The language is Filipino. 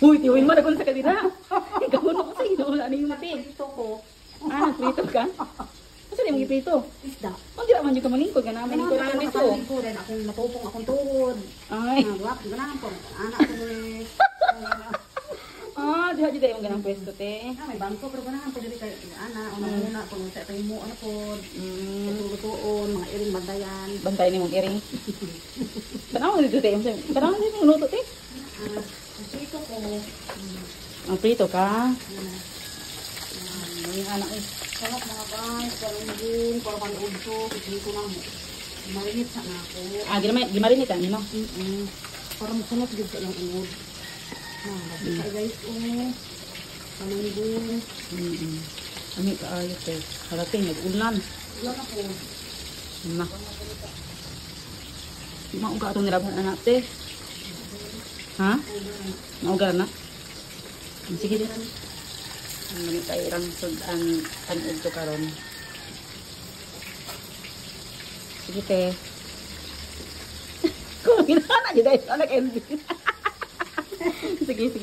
Uy, tiwin mo na kung sa kadira. Ikaw na ko sa ino. Ano yung mati? Prito ko. Ah, nagprito ka? Saan yung iprito? Isda. Ang dira man yung kamalingkod. Nga naman yung kurang nito. Ko rin akong natupong akong tuhod. Ay. Wak, ganahan po. Anak ko ni. Ah, diha dito yung ganang pwesto, te. May bangko pero ganahan po dili kay ana una ko sa tayo mo ano po. Lutuon, mga iring bandayan. Bantay ni mong iring. Tanaw dito, te. Tanaw dito yung luto, te. Prito ko. Ang prito ka. Yung anak eh. Sarap mga guys, parang din, parang panood ko, prito na mo. Marinit sa na ako. Ah, gimarinit ang ino. Parang masunod din sa ilang uod. Nah, guys, pamangin. Ano ka ayos eh. Harating, nag-ulan. Ulan ako. Na. Mauga itong nilabhan anak, te. Ha? Mauga na? Sige din. Ang tayo rang sudan kanog to karon. Sige, te. Kung ginana, dito anak Elvin. Sige, sige.